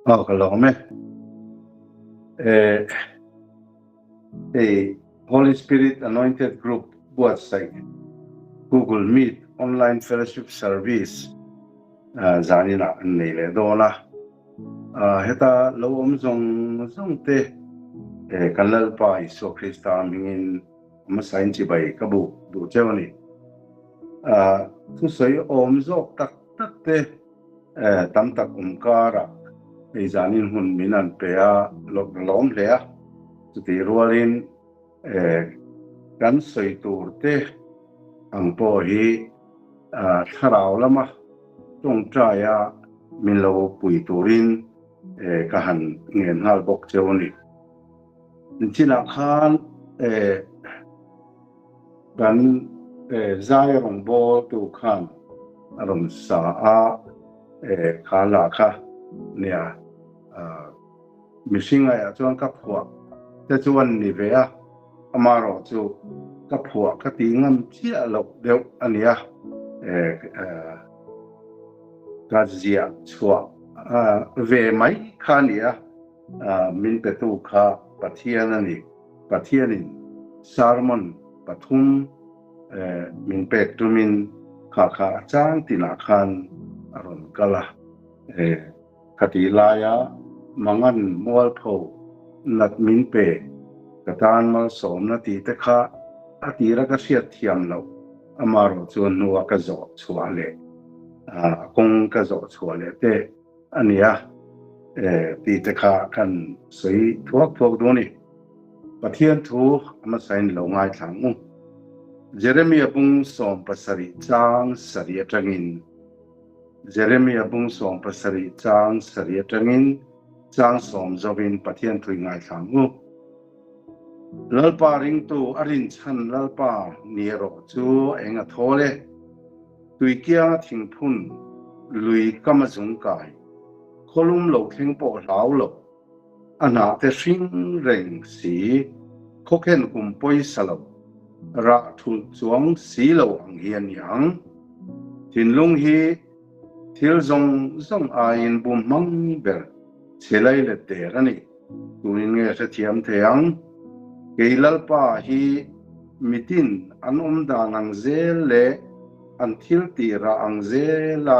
Kalome. A Holy Spirit Anointed Group buat sai Google Meet Online Fellowship Service zanina nei le dona heta lo zong te kanlal pa Isu Krista mingin masain chi bai kabu du chewani tu sai zok tak te tam tak kara ei zanin hun minan pea lom lea ti rualin kan soi tur te ang po hi tharau lama tong traya min lo pui turin kahan ngen hal bok chewani china khan kan zai rong bo tu khan arom sa a khala kha nia mishing ya chuan ka phua te chuan ni ve a amaro chu ka phua ka ti ngam chia lo deu ania ka zia chua ve mai kha nia min pe tu kha pathian ani pathianin sarmon pathum min pe tumin kha chang tina khan aron kala khati laya mangan mual pho nat min pe katan mal som na ti te kha atira ka siat thiam lo amaro chuan nuwa ka zo chuale kong ka zo chuale te ania ti te kha kan sei thuak do ni pathian thu ama sain lo ngai thang Jeremiah bung som pasari chang sari atangin Jeremiah bung som pasari chang sari atangin chang som zobin pathian thui ngai thang lalpa ring tu arin chan lalpa niro chu enga thole tuikia thingphun lui kamazung kai kholum lo theng po lau lo ana te sing reng si khokhen kum poi salo ra thul chuang si lo ang hian yang thinlung hi thil zong a in bum mang ber chelai le te rani tuin nge sa thiam theang keilalpa hi mitin an da nang zel le an thil ti ra ang zela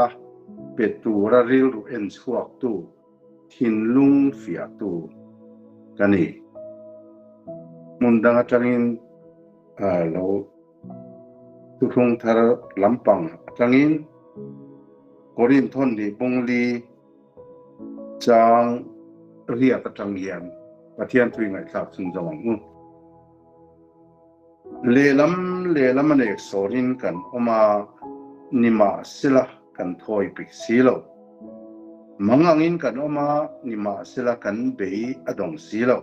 petura ril ru en chuak tu thinlung fia tu kani mundanga tangin lo tuthung thar lampang tangin korin thon ni bungli chang ria ta tanghian pathian thui ngai thak chung zawang lelam ane sorin kan oma nima sila kan thoi pik silo mangangin kan oma nima sila kan bei adong silo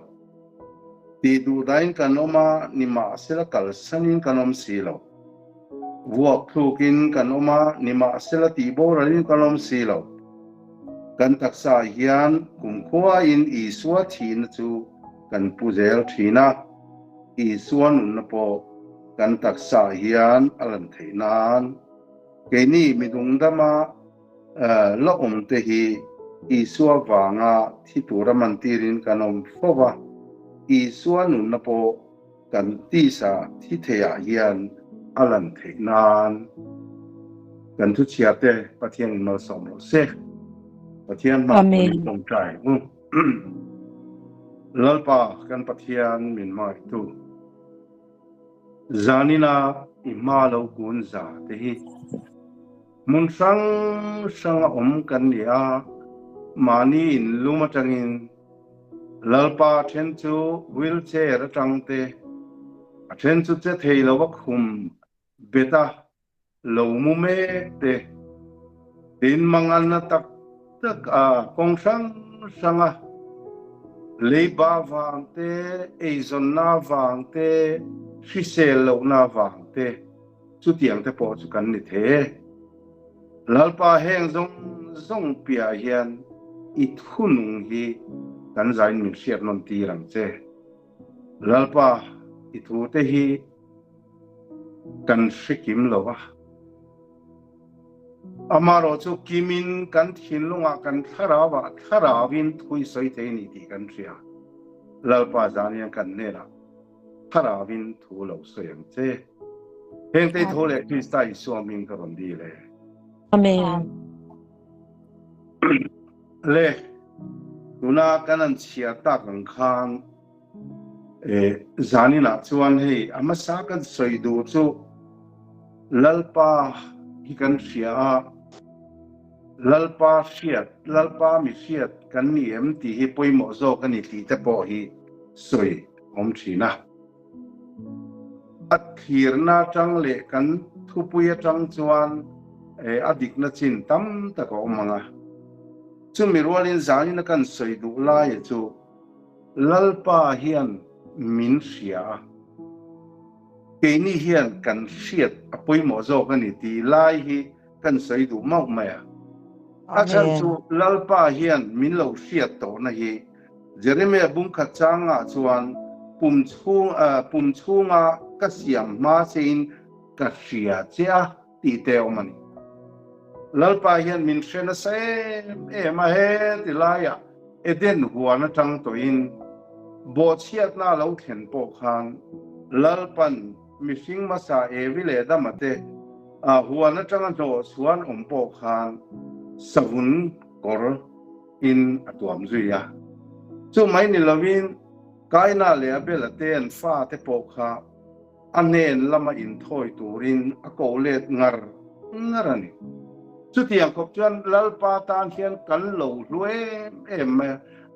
ti du dain kan oma nima sila kal sanin kan silo vuak thukin kan oma nima sila ti borarin kan silo kan taksa hian kumkhua in iswa thin chu kan puzel thina iswan unpo kan taksa hian alan theinan keini midung dama la te hi iswa wanga thitura mantirin kanom fowa iswan unpo kan tisa thithea hian alan theinan kan thu chiate pathian no som se pathian ma kom trai lalpa kan pathian min mai tu zanina imalo kun za te hi mun sang kan nia mani in lumatangin lalpa then chu wheelchair atangte then chu che theilo wa khum beta lo mu me te tin mangan na tak kong sanga leiba wangte eizon na wangte shisel lo na wangte chu tiang te po chu kan ni the lalpa heng zong pia hian i thunung hi kan zain min siat non ti rang che lalpa i thu te hi kan sikim lo wa amaro chu kimin kan thinlunga kan tharawin thui soi theini ti kan ria lalpa zania kan nela tharawin thu lo soyang che heng te thole kristai suamin karon di le amen le tuna kanan chia ta kan khan zanina chuan hei amasa kan soidu chu lalpa hi kan ria lalpa mi siat kan ni em ti hi poimo zo kan ni ti te po hi soi om thina athirna tang le kan thupuya tang chuan adik na chin tam ta ko manga chu mi rolin zani na kan soi du la ye chu lalpa hian min sia ke ni hian kan siat apoimo zo kan ni ti lai hi kan soi du mau maya achan chu lalpa hian min lo siat to na hi jeremia bung kha changa chuan pum chunga ka siam ma sein ka sia cha ti te omani lalpa hian min sena se ma he tilaya eden huana tang to in bo chiat na lo thlen po khan lalpan mishing masa vile da mate huana tang zo suan po khan savun kor in atuam zuya chu mai ni lovin kaina le abela ten fa te po kha anen lama in thoi turin akolet ngarani chu tiang kop chuan lalpa tan hian kan lo hlue em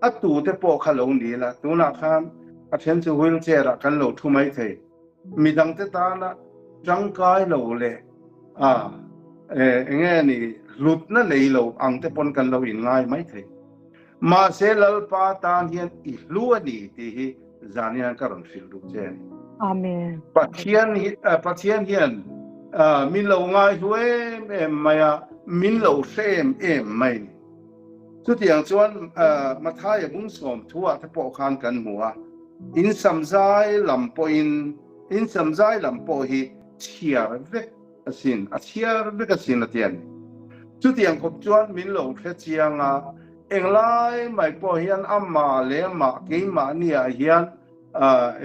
atu te po kha lo ni la tuna khan athen chu wheelchair kan lo thu mai thei midang te ta na jangkai lo le nge ni lut na nei lo ang te pon kan lo in ngai mai thei ma se lalpa tan hian I hlu ani ti hi zanian karon fil du chen amen pathian hian min lo ngai hue em maya min lo sem em mai chu tiang chuan mathai bung som thua te po khan kan hua in samzai lampo hi chiar vek asin chiar vek asin atian chu tiang kop chuan min lo khe chianga englai mai po hian amma le ma ke ma nia hian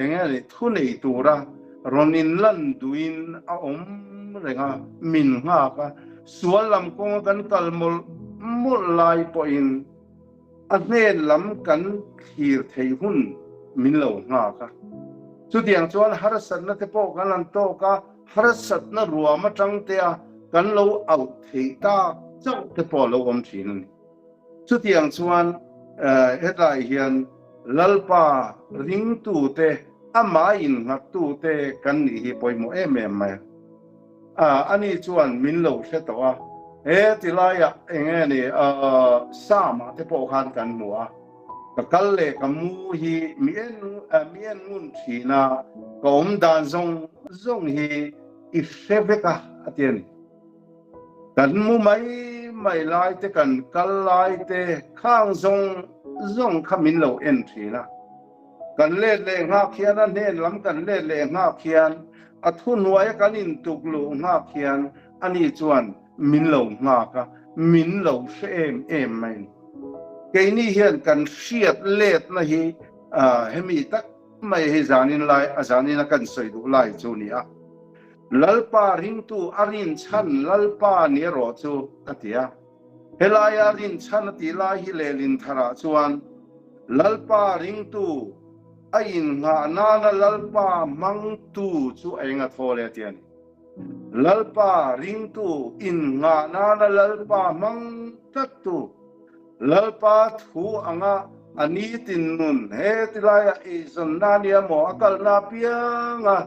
engani thu nei tura ronin lan duin a om renga min nga ka sualam ko kan kalmol mul lai po in anen lam kan thir thei hun min lo nga ka chu tiang chuan harasat na te po kan an to ka harasat na ruama tang te kan lo out thei ta chau te po lo om thin chu tiang chuan hetlai hian lalpa ring tu te ama in ngak tu te kan ni hi poimo em mai ani chuan min lo hre to tilaya engeni sama te po khan kan mua ka kalle kamu hi mien ngun thina kom dan zong hi ifeveka atiani kan mu mai lai te kan kal lai te khang zong khamin lo en thina kan le nga khian an nen lam kan le nga khian athun wai kan in tuklu nga khian ani chuan min lo nga ka min lo em mai ke ni hian kan siat let na hi hemi tak mai he zanin lai azanin kan soi du lai chu ni a lalpa ring tu arin chan lalpa ni ro chu atia helaya rin chan ti lai hi lelin thara chuan lalpa ring tu ain nga na lalpa mang tu chu ainga thole tian lalpa ring tu in nga na lalpa mang tatu lalpa thu anga ani tin nun he tilaya izon nania mo akal na pianga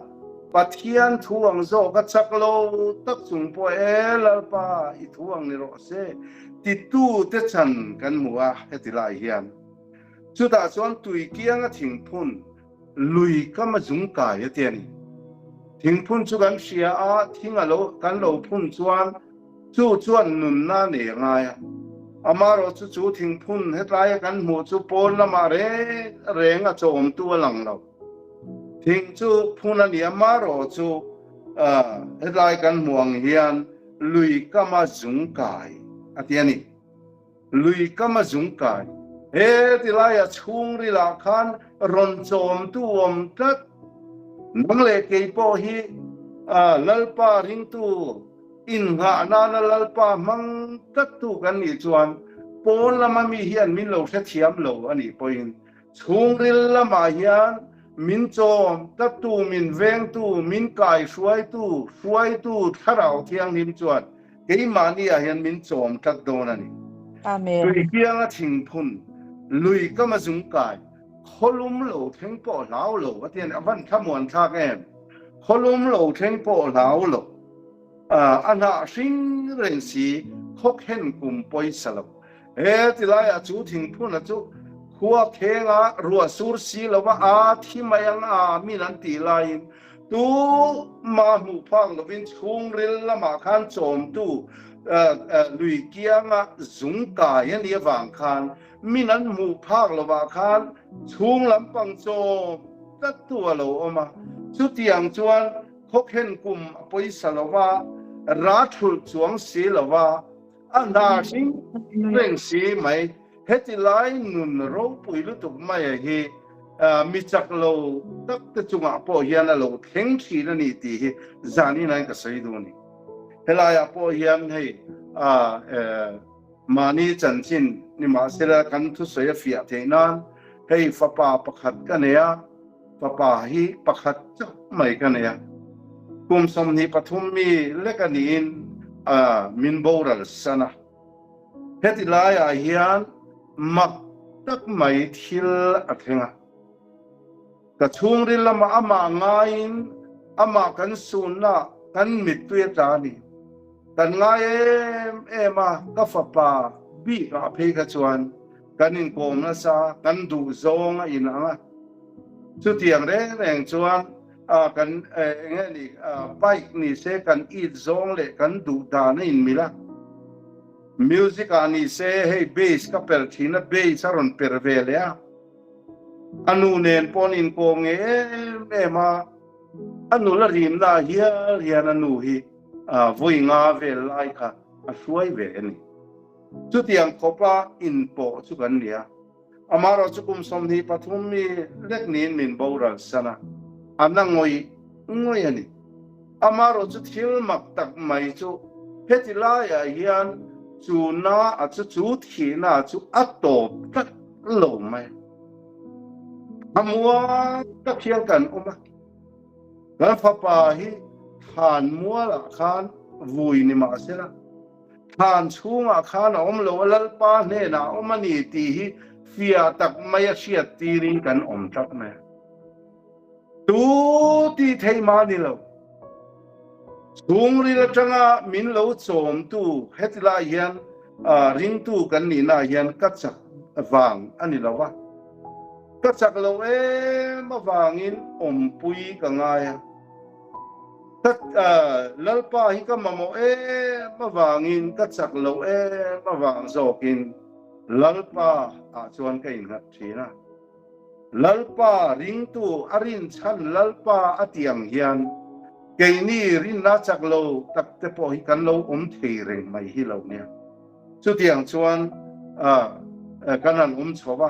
pathian thuang zo ka chaklo tak chung po lalpa I thuang ni ro se ti tu te chan kan muwa he tilai hian chu ta chuan tui kianga thingphun lui kama jung ka ya tiani thingphun chu kan sia a thingalo kan lo phun chuan nun na ne ngai amaro chu thingphun hetlai kan mu chu pol na ma renga chom tu lang lo thing chu phun ani amaro chu hetlai kan muang hian ลุยกะมาจุงกายอะเตียนี่ลุยกะมาจุงกายเฮติลายชุงริลาคันรอนโจมตุอมตัดนังเลเกยโปฮีลัลปาริงตุอินหานาลัลปามังตัดตุกันนี่จวนปอนละมามีเฮียนมินโลเทียมโลอันนี้ปอยชุงริลละมาเฮียนมินโจมตัดตุมินเวงตุมินกายช่วยตุทะเราเทียงนิมจวนเกยมานี่เฮียนมินโจมตัดโดนอันนี้อาเมนลุยเกียงถิงพุนลุยก็มาจุงกายคลุมโลเทงปอลาวโลว่าเตียนอวันขมวนทากแอมคลุมโลเทงปอลาวโลอันน่ะสิงเรนสีคกเห็นกุมปอยสลบติลายจูถิงพุนจูขัวเทงรัวสูรสีลว่าที่มายังมีนันตีลายตูมาหมู่พังลวินชุงริลละมาคันโจมตูลุยเกียงจุงกายยันเดียวางคันมีนั้นหมู่ภาคละว่าคันชุงลำปังโจตัดตัวเราออกมาสุดอย่างจวนคกเห็นกลุ่มปอยสละว่าราชุจวงสีละว่าอันนาสิงเร่งสีไหมเฮติไลนุนโรปุยลุตุกไม่เฮมีจักเราตักตะจุงปอยานเราเข่งขีนนี่ตีจานี่นั่นก็ใส่ดูนี่เฮลายปอยานให้มานี่จันจินนี่มาเสละกันทุสยฟิอาเทนันให้ฟ้าป่าประคัดกันเนี่ยฟ้าป่าฮีประคัดจับไม่กันเนี่ยกุมสมนิปทุมมีเล็กนินมินโบรัลสนะเฮติลายเฮียนมักตักไม่ทิลอัฐงะกระชุงริลมาอามาง่ายอามากันสุนะกันมิตรเวทานีกันง่ายมาก็ฟ้าป่าบีกับเพกจวนกันอินโกมนะซากันดูซงอินะสุดที่อย่างแรงจวนกันนี่ไปนี่เสกันอีซงเล็กันดูดานอินมิละมิวสิกานี่เสให้เบสกับเปิดที่นะเบสารอนเปิดเวลาอนุเนนปอนินโกงมาอนุละริมดาเฮียอนุฮีvui nga ve lai kha a suai ve ani chu tiang khopa in po chu kan nia amaro chu kum som ni pathum mi lek nin min boral sana anang ngoi ani amaro chu thil mak tak mai chu hetila ya hian chu na a chu thi na chu atop tak lo mai amwa ta khiang kan oma gan fa pa hiทานมัวละคานวุยนี่มาเสียละทานชูงอาคานอมโลลัลปาเนนะอมนี่ตีฮีฟิอาตักไม่เชียตีริงกันอมตักนะตูตีเทมานี่เราชูงริละจังมินโลโจมตูเฮติลาเฮียนริงตูกันนี่นะเฮียนกัจจักวางอันนี้เราว่ากัจจักเรามาวางินอมปุยกังไงตัดลัลปาฮิก็มาโมมาวางินกัจจักโลมาวางโจกินลัลปาชวนกันครับทีนะลัลปาริงตูอรินชันลัลปาอติยังเฮียนเกนี่รินนาจักโลตักเตปอฮิกันโลเทเรงไม่ฮิโลเนี่ยสุดที่ชวนกันนันชวะ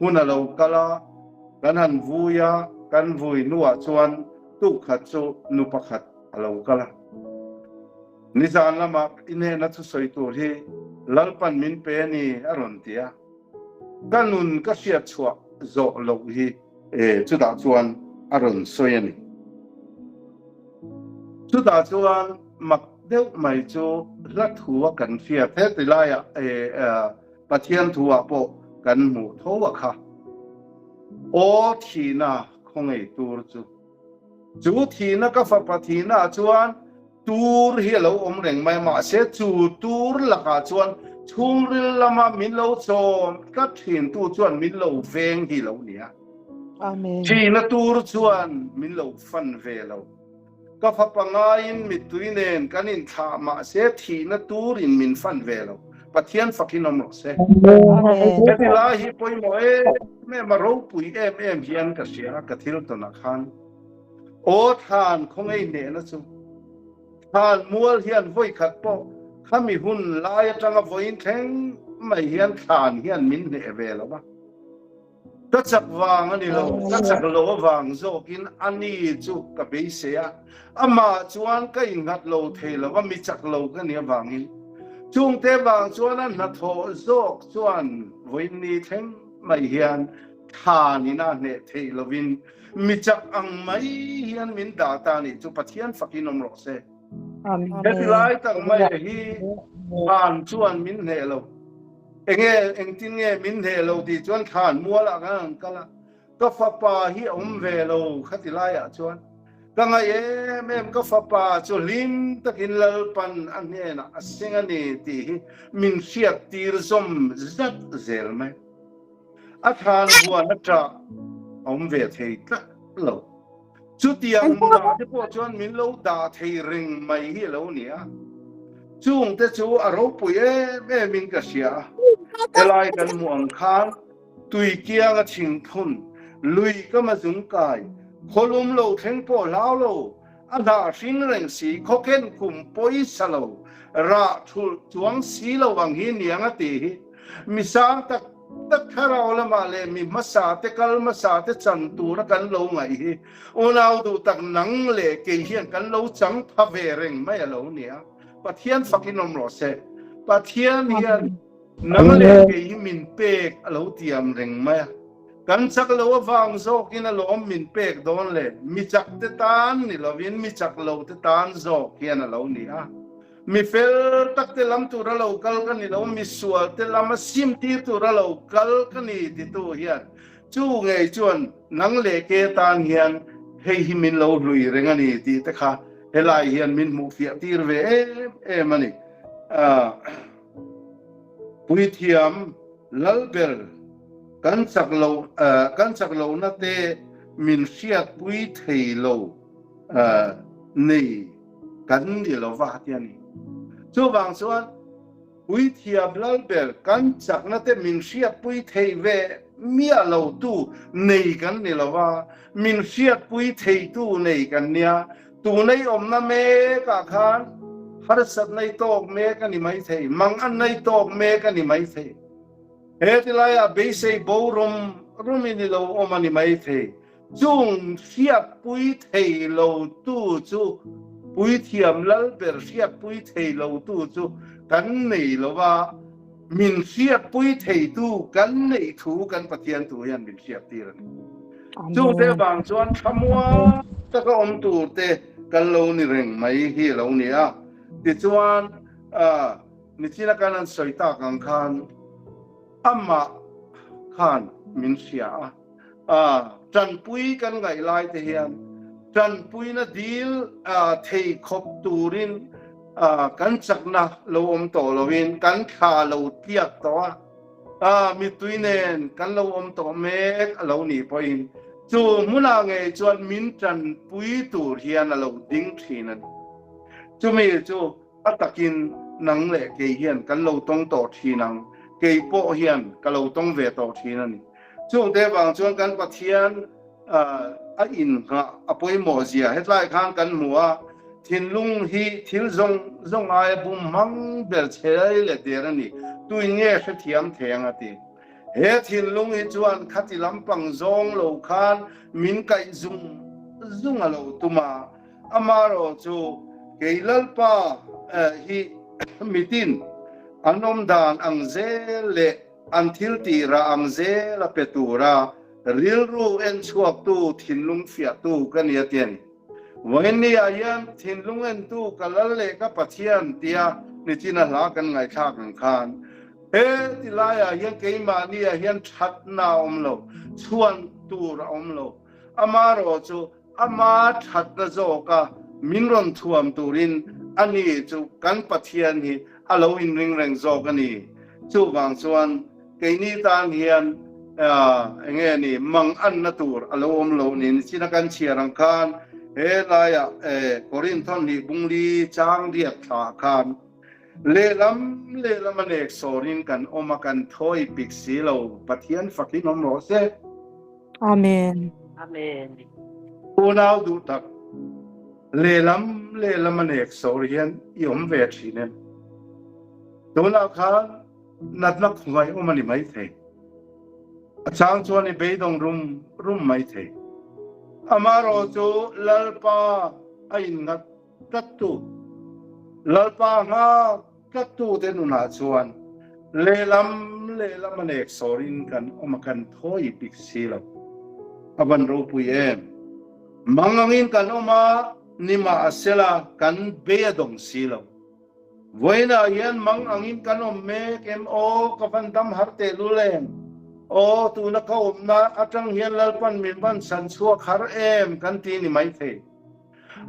หุ่นโลกะลากันนันวุยากันวุยนัวชวนตุขัดโจนุปขัดอะไรก็ละนิจานละมาอินเฮนัทสวยตัวที่ลัลปันมินเปนีอารมณ์เตียกันนุนก็เสียชัวโจโลกีจุดาจวนอารมณ์สวยนี่จุดาจวนมักเดียวไม่โจรัดหัวกันเสียเทติลายปะเทียนทัวโปกันหมู่ทัวค่ะโอทีน่าคงไอตัวจูทีนักฟ้าปทีน่าชวนตูร์เฮลอมเร่งไม่มาเสียจูตูร์ลักชวนชุงริลมามินโลโจมก็ทีนตูชวนมินโลเวงเฮลเนี่ยอาเมนทีนัตูร์ชวนมินโลฟันเวลก็ฟ้าปังไงมิตุยเนนกันอินทามาเสียทีนัตูรินมินฟันเวลปะเทียนฟักกินอมรสเเวลาฮิปอยโมแม่มารู้ปุยเฮียนกเสียกะทิลตนาคันโอทานคงไอเนนะจูท han mual hian voi khat po khami hun lai tanga voin theng mai hian khan hian min ne ve lo ba ta chak wang ani lo ta chak lo wang zo kin ani chu ka be se a ama chuan ka ingat lo the lo wa mi chak lo ka ni wangin chung te wang chuan an na tho zok chuan voin ni theng mai hian khan ina ne the lovin mi chak ang mai hian min da ta ni chu pathian fakin om ro se Amen. Heti lai tang mai hi khan chuan min ne lo eng tin nge min ne lo ti chuan khan mua la kan kala ka fa pa hi om ve lo khati lai a chuan ka nga ye mem ka fa pa chu lim takin lal pan an ne na asinga ni ti min siat tir som zat zel mai a khan bua na tra om ve thei ta lo chu tiang na te po chuan min lo da thei ring mai hi lo nia chung te chu a ro pui e min ka sia elai kan muang khan tui kiang a thing phun lui ka ma zung kai kholum lo theng po lao lo a na hring reng si khoken kum poi salo ra thul chuang si lo wang hi niang a ti mi sang tak tak kharau la ma le mi masa te kal masa te chan tu na kan lo ngai hi onau du tak nang le ke hian kan lo chang pha ve reng mai lo nia pathian fakin om ro se pathian hian nang le ke hi min pek alo tiam reng mai kan chak lo wang zo kin alo min pek don le mi chak te tan ni lovin mi chak lo te tan zo hian alo nia mi fel tak te lam tu ra lo kal kan ni lo mi sual te lam sim ti tu ra lo kal kan ni ti tu hian chu ngei chuan nang le ke tan hian hei hi min lo lui reng ani ti te kha helai hian min mu fia tir ve mani pui thiam lalbel kan chak lo na te min siat pui thei lo nei kan ni lo wa tiani chu wang chuan pui thiam lalbel kan chak na te min siat pui thei ve mia lo tu nei kan ni lo wa min siat pui thei tu nei kan nia tu nei om na me ka khan har sat nei tok me ka ni mai thei mang an nei tok me ka ni mai thei heti lai a be sei bo rum ni lo om ani mai thei chung siat pui thei lo tu chu pui thiam lal ber siat pui thei lo tu chu kan nei lo wa min siat pui thei tu kan nei thu kan pathian tu yan min siat ti ran chu te bang chuan thamwa ta ka om tu te kan lo ni reng mai hi lo ni a ti chuan ni china kanan soita kang khan amma khan min sia tran pui kan ngai lai te hian tran pui na dil thei khop turin kan chakna lo om to lovin kan kha lo tiak to mi tuinen kan lo om to mek lo ni poin chu muna nge chuan min tran pui tur hian lo ding thinan chu mi chu atakin nang le ke hian kan lo tong to thinang ke po hian ka lo tong ve to thinan chung te wang chuan kan pathian a in nga apoi mo zia hetlai khan kan muwa thin lung hi thil zong ai bum mang bel chei le derani tuin nge se thiam theng ati he thin lung hi chuan khati lampang zong lo khan min kai zung alo tuma amaro chu keilal pa hi mitin anom dan ang zele anthil ti ra ang zela petura ril ru en chuak tu thinlung fia tu kania tian wani ayan thinlung en tu kalal le ka pathian tia ni china la kan ngai thak ang khan he tilaya yan keima ni yan that na omlo chuan tu ra omlo amaro chu ama that na zo ka minron thuam turin ani chu kan pathian hi alo in ring reng zo kani chu wang chuan keini tan hian enge ni mang an na tur alo om lo nin china kan chiarang khan he laya korin thon ni bungli chang riat tha khan le lam anek sorin kan oma kan thoi pik si lo pathian fakin om ro se Amen. Amen. unau du tak lelam anek sorian iom ve thinen tuna kha natnak khwai omani mai the achang chuan I beidong rum mai the amaro chu lalpa ain ngat tatu lalpa nga tatu denuna chuan lelam anek sorin kan omakan thoi piksilo aban ro puyen mangangin kan oma nima asela kan beadong silo voina yan mangangin kan me kem o kafandam harte luleng o tu na kaumna atang hian lalpan minban san chua khar em kan ti ni mai the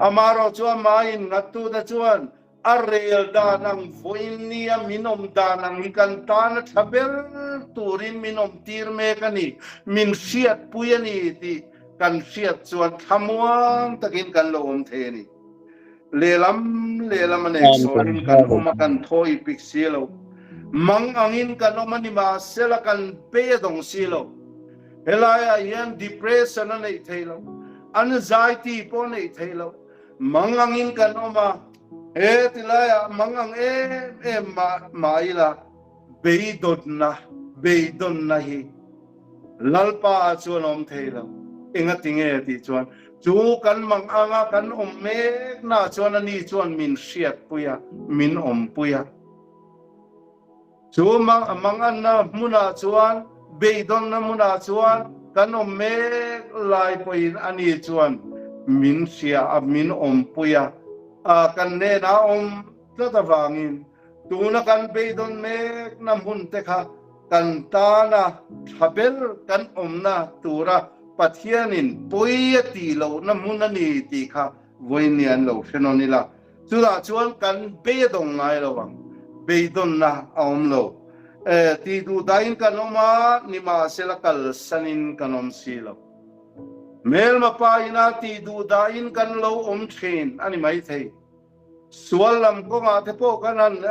amaro chuan main ngatu da chuan arel danang voinia minom danang ikan tan thabel turin minom tir me kani min siat puyani ti kan siat chuan thamuang takin kan lo om the ni lelam anek sorin kan oma kan thoi piksilo mang angin kan oma ni ma sela kan pedong silo helaya yan depression anei thelo anxiety po nei thelo mang angin kan oma tilaya mangang maila beidon na hi lalpa chuan om thelo ingatinge ti chuan chu kan manganga kan mek na chuan ani chuan min hriat puya min om puya chu mangan na muna chuan beidon na muna chuan kan mek lai poin ani chuan min hria min om puya kan ne na om tatawangin tuna kan beidon mek na mun te kha kan ta na thabel kan omna tura pathianin poiati lo na mun ani ti kha voinian lo phenonila chula chuan kan beidong ngai lowang beidon na om lo ti du dain kan oma nima selakal sanin kanom silo mel mapa ina ti du dain kan lo om thin ani mai thei sualam ko nga te po kanan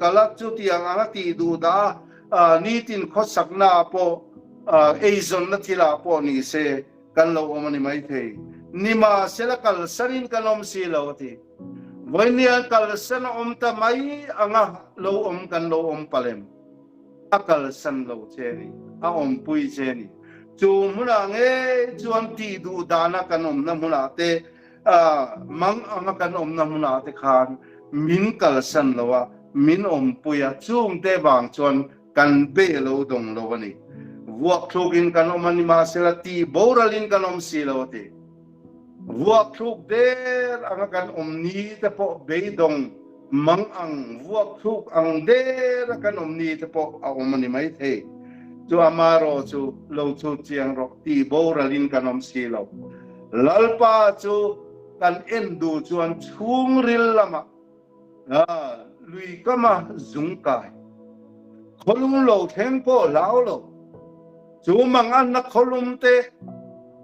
kalat chu tiang anga ti du da nitin khosakna po eizon na thila po ni se kan lo omani mai thei nima selakal sanin kanom silo ti voinian kal san om ta mai anga lo om kan lo om palem akal san lo cheni a om pui cheni chu muna nge chuan ti du dana kanom na muna te mang anga kan om na muna te khan min kal san lowa min om puya chung te bang chuan kan be lo dong lo ani vuak thugin kan om ani ma sela ti boralin kan om si lo te vuak thug der anga kan om ni te po be dong mang ang vuak thug ang der kan om ni te po a om ani mai the chu amaro chu lo chu chiang ro ti boralin kan om si lo lalpa chu kan endu chuan chung ril lama lui kama zungkai kholum lo thengpo lao lo chu mangan na kholum te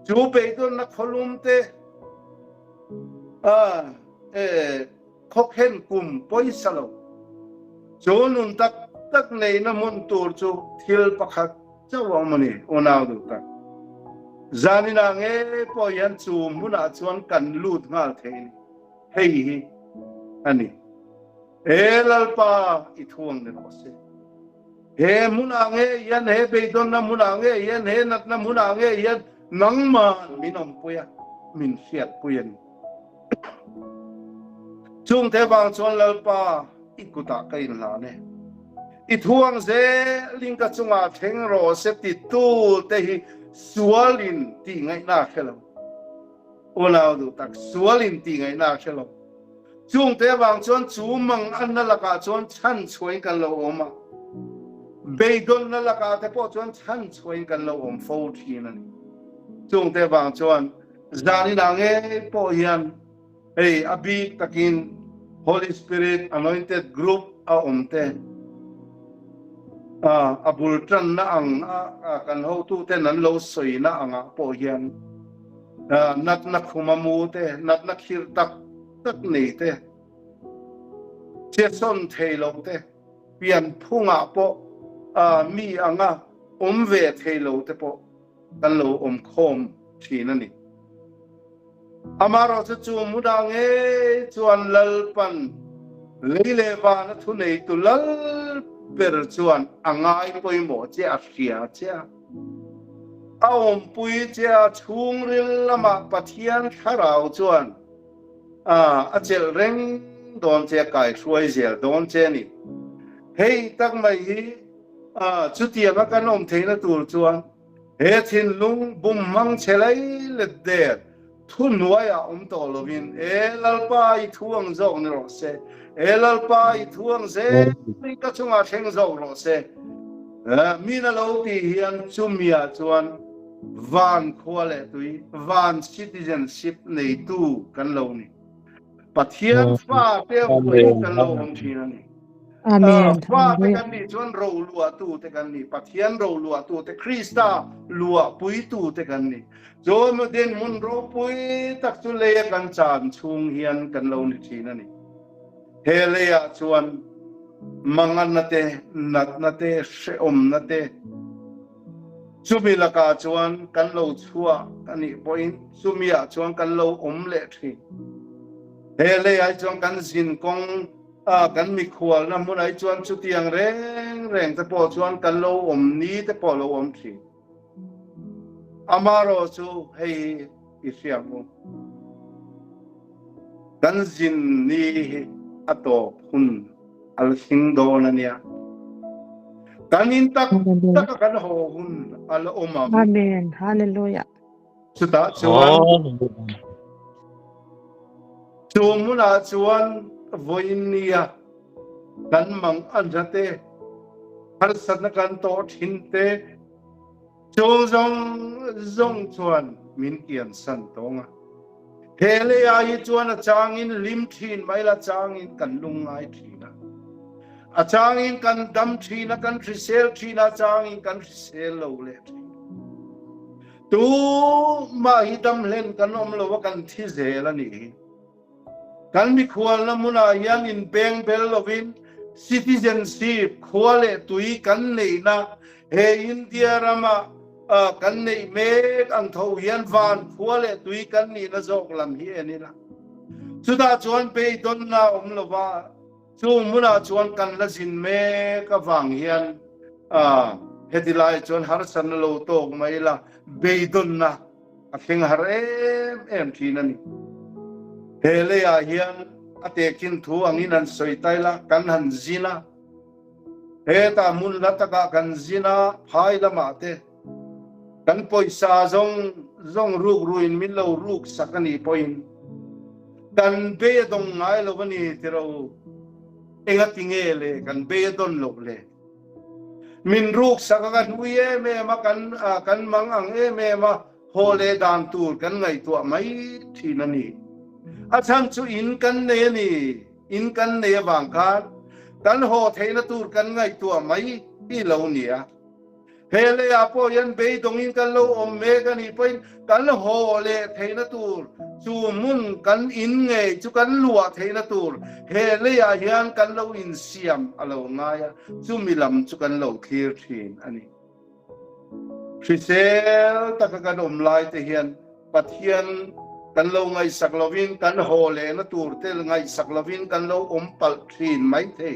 chu beidon na kholum te khokhen kum poisalo chu nun tak nei na mun tur chu thil pakhat chawamani onaw du ta zanina nge po yan chu muna chuan kan lut ngal thein hei ani elalpa ithuang ne ose he muna nge yan he beidon na muna nge yan he nat na muna nge yan nangma minom puya min hiat puyan chung te bang chuan lalpa ikuta kain la ne ithuang ze lingka chunga thengro se ti tu te hi sualin ti ngai na khelo onaw du tak sualin ti ngai na khelo chung te bang chuan chu mang an na laka chuan chan chhoi kan lo oma beidon na laka te po chuan chan chhoi kan lo om fo thin ani chung te bang chuan zani na nge po hian hey abi takin Holy Spirit anointed group a omte abultran na ang kan ho tu te nan lo soi na anga po hian nat na khumamu te nat na khir tak nei te cheson theilo te pian phunga po mi anga omve theilo te po kan lo om khom thina ni amaro chu mudang e chuan lalpan leileva na thunei tulal per chuan angai poimo che asia che aom pui che chung ril lama pathian tharau chuan achel reng don che kai suai zel don che ni hei tak mai hi chutia ma kanom theina tur chuan he thin lung bum mang chelai le de thunwaya to lovin lalpa I thuang zong ni ro se lalpa I thuang se ni ka chunga theng zong ro se mina lo ti hian chumia chuan van khole tui van citizenship nei tu kan lo ni pathian fa te kan lo om thina ni Amen. fa te kan ni chuan ro lua tu te kan ni pathian ro lua tu te krista lua pui tu te kan ni zo mo den mun ro pui tak chu le kan chan chung hian kan lo ni thina ni helea chuan mangan na te nat na te se om na te sumila ka chuan kan lo chua ani point sumia chuan kan lo om le thi hele ai chuan kan zin kong kan mi khwal na mun ai chuan chu tiang reng te po chuan kan lo om ni te po lo om thi amaro chu hei isiamu kan zin ni ato hun al sing do na nia kanin tak kan ho hun al umam Amen. Hallelujah. suta chuan chumuna chuan voinia kan mang anjate har satna kan to thinte zong chuan min kian san tonga hele ai chuan changin lim thin maila changin kan lungai thina achangin kan dam thina kan risel thina changin kan risel lo le tu ma hidam len kanom lo kan thi zel ani kan mi khwal na muna yan in beng bel lovin citizenship khwale tui kan nei na he india rama kan nei mek ang tho yan van khwale tui kan ni na jok lam hi ani la chuda chuan pe don na lova chu muna chuan kan la jin me ka wang hian hetilai chuan har san lo tok mai la beidon na akheng har em thina ni hele a hian atekin thu angin an soitaila kan han zina he ta mun lataka kan zina phai lama te kan poisa zong ruk ruin min lo ruk sakani poin kan be dong ngai lo bani tiro enga tingele kan be don lo le min ruk sakakan uye me ma kan mangang me ma hole dan tur kan ngai tu mai thinani achang chu in kan ne wang kan ho theina tur kan ngai tu mai I lo nia hele apo yan be dong in kan lo om me kan I point kan ho le theina tur chu mun kan in nge chu kan lua theina tur hele ya hian kan lo in siam alo ngaya chu milam chu kan lo clear thin ani Trisel takakan om lai te hian pathian kan lo ngai saklovin kan ho le na tur tel ngai saklovin kan lo pal thin mai the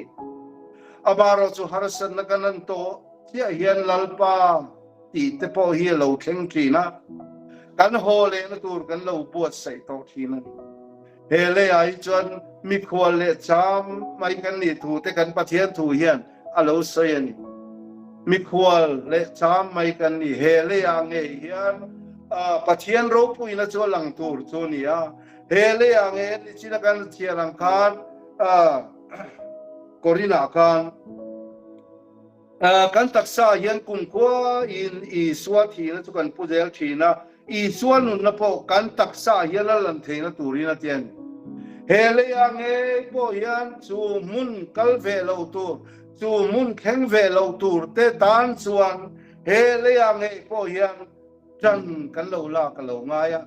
abaro chu harasan na kanan to tia hian lalpa ti te po hi lo theng thina kan ho le na tur kan lo puat sai to thina hele ai chuan mi khwal le cham mai kan ni thu te kan pathian thu hian alo sai ani mi khwal le cham mai kan ni hele ange hian pathian ro pui na chu lang tur chu nia hele ange ni china kan thialang khan korina kan kan taksa hian kum kwa in I swati na chu kan puzel thina I swanun na po kan taksa hian lan theina turina tian hele ange po hian chu mun kalve lo tur chu mun kheng ve lo tur te tan chuan hele ange po hian tran kan lo la ka lo ngaya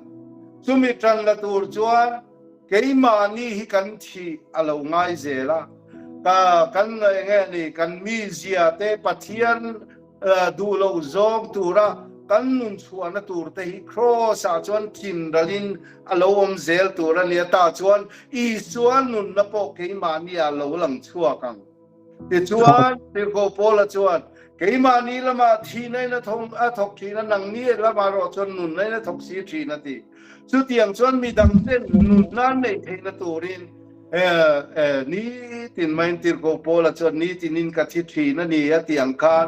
sumi tran la tur chuan keima ni hi kan thi alo ngai zela ka kan nge ni kan mi zia te pathian du lo zong tura kan nun chuan na tur te hi cross a chuan kin dalin alo om zel tur ania ta chuan I chuan nun na po keima ni a lo lang chua kang ti chuan ti ko pola chuan keima ni lama thi nai na thong a thok thi na nang ni lama ro chuan nun nai na thok si thi na ti chu tiang chuan mi dang ten nun nan nei the na turin ni tin main tir ko pola chuan ni tinin ka thi na ni a tiang khan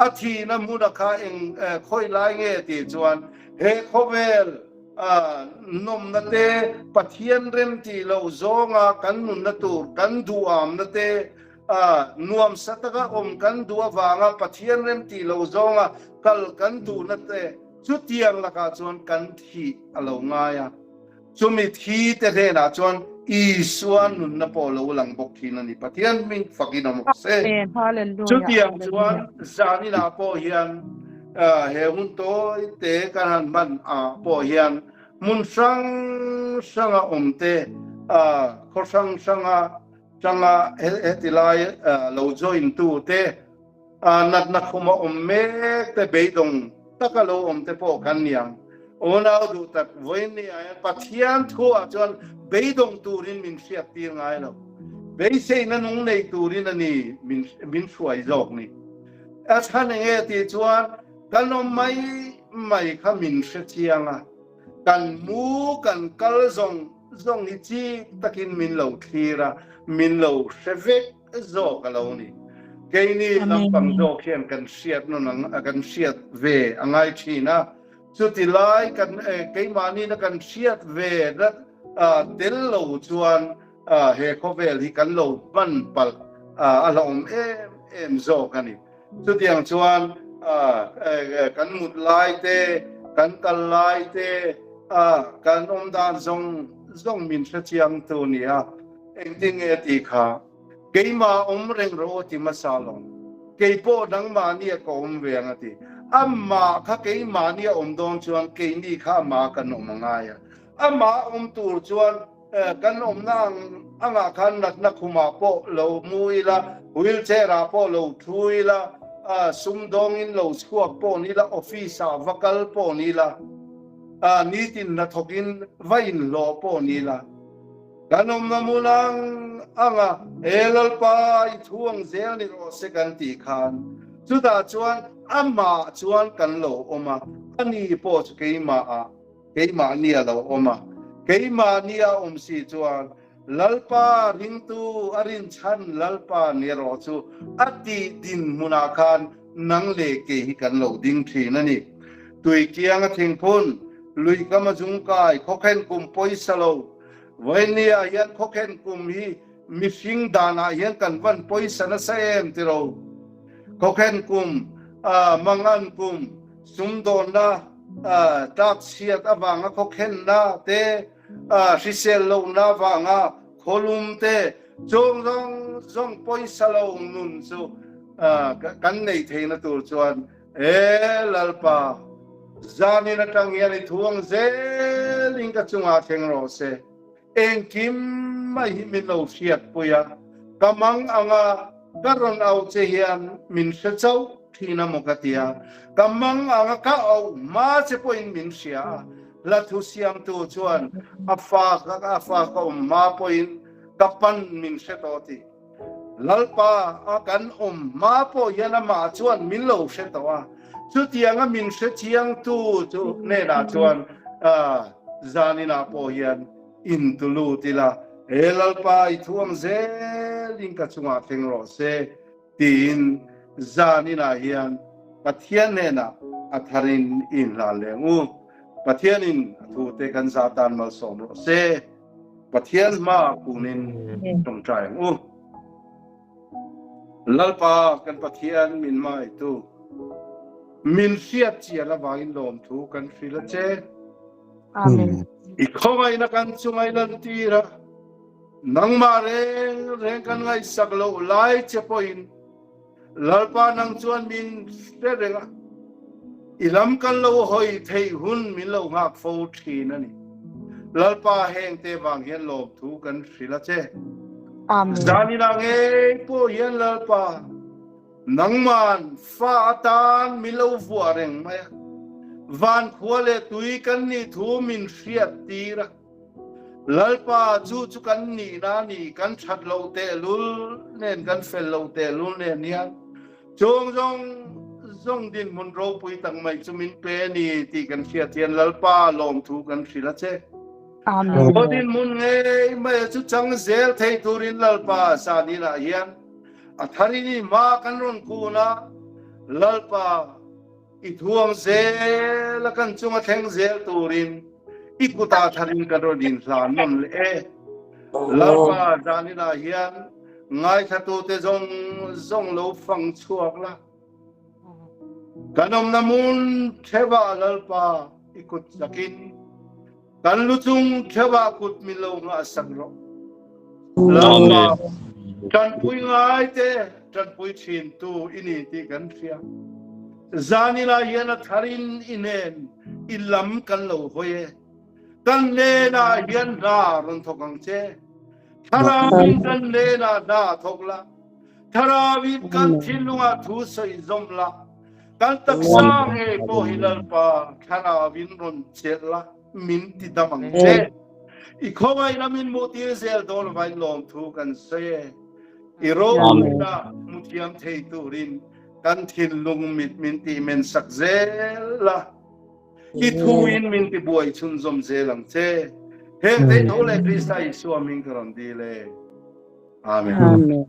a thi na mu na kha eng khoi lai nge ti chuan he khovel nom na te pathian rem ti lo zonga kan nun na tur kan duam na te nuam sataka om kan duwa wanga pathian rem ti lo zonga kal kan du na te chu tiang la ka chuan kan thi alo nga ya chu mi thi te the na chuan I suan nun na po lo lang bok thi na ni pathian min fakina mo se Hallelujah. chu tiang chuan zani na po hian he hun to te kan han man po hian mun sang sanga omte kho sanga etilai lo join tu te nat na khoma omme te beidong takalo omte po kan niam ona du tak voini a pathian thu a chuan beidong turin min siat tir ngai lo beise na nung nei turin ani min suai jok ni a than nge ti chuan kanom mai kha min se chianga kan mu kan kal zong hi chi takin min lo thira min lo sevek zo kalo ni keini lampang zo khian kan siat no nang kan siat ve angai thina chuti lai kan keimani na kan siat ve da tel lo chuan he khovel hi kan lo ban pal alom em zo kani chutiang chuan kan mut lai te kan kal lai te kan om dan zong min sa chiang tu ni ending e ti kha keima om reng ro ti masalong keipo dang ma ni ko om ve ngati amma kha keima ni om dong chuan keini kha ma kan om nga ya amma om tur chuan kan om nang anga khan na khuma po lo muila wheelchair a po lo thuila sum dong in lo squat po ni la office a vakal po ni la ni tin na thokin vain lo po ni la kanom na mulang anga elal pa I thuang zel ni ro se kan ti khan chuda chuan amma chuan kan lo oma ani po keima ni lo oma keima ni si chuan lalpa ringtu arin chan lalpa ni ro chu ati din muna khan nang le ke hi kan lo ding thi na ni tui kiang thingphun lui kama jungkai khokhen kum poisalo Vainia yan khokhen kum hi mishing dana yan kan van poisana saem tiro khokhen kum mangan kum sumdona tak siat awanga khokhen na te sisel lo na wanga kholum te jong poisalo nun so kan nei theina tur chuan lalpa zani na tang yani thuang zeling ka chunga theng ro se engkim mai min lo siat puya kamang anga karon au che hian min se chau thina mokatia kamang anga ka au ma che poin min sia la thu siam tu chuan afa ka ma poin kapan min se toti lalpa akan ma po yana ma chuan min lo se tawa chu tianga min se chiang tu chu ne da chuan zani na po hian in tulu tila elalpa I thuang zeling ka chunga theng ro se tin zani na hian pathian ne na atharin in la lengu pathian in thu te kan zatan mal som ro se pathian ma kunin tong trai lalpa kan pathian min mai tu min siat chia la wangin lom thu kan frila che Amen. Ikhomay na kan sungay lan tira nang mareng kan ngay saglo ulay chepoin lalpa nang chuan min serenga ilam kan lo hoy thei hun min lo ngak fo thina ni lalpa heng te wang hian lom thu kan frila che Amen. zani na nge po hian lalpa nang man fa atan min lo vuareng maya van khwale tui kan ni thu min hriat tira lalpa chu kan ni na ni kan that lo te lul nen kan fel lo te lul nen nian jong din mun ro pui tang mai chumin pe ni ti kan hriat tian lalpa lom thu kan hrila che Amen. bodin mun nge mai chu chang zel thei turin lalpa sa ni la hian athari ni ma kan ron ku na lalpa i thuang zel kan chunga theng zel turin ikuta tharin kan ron din hlan non le lalpa jani la hian ngai thatu te zong lo phang chuak la kanom namun theba lalpa ikut sakin kan lutung theba kut milo nga sagro lalpa kan pui ngai te kan pui chin tu ini ti kan thia zanila hian tharin inen ilam kan lo hoye kan ne na hian ra ron thokang che tharawin kan ne na thokla tharawin kan thilunga thu soi zomla kan taksa he po hilal pa tharawin ron chela min ti damang che ikhowai lamin motir zel don vai lom thu kan se iro na mutiam thei turin kan thilung mit min ti men sakzela i thuin min ti boy chun zom zelang che he te thole kristai suaming karon dile amen Amen.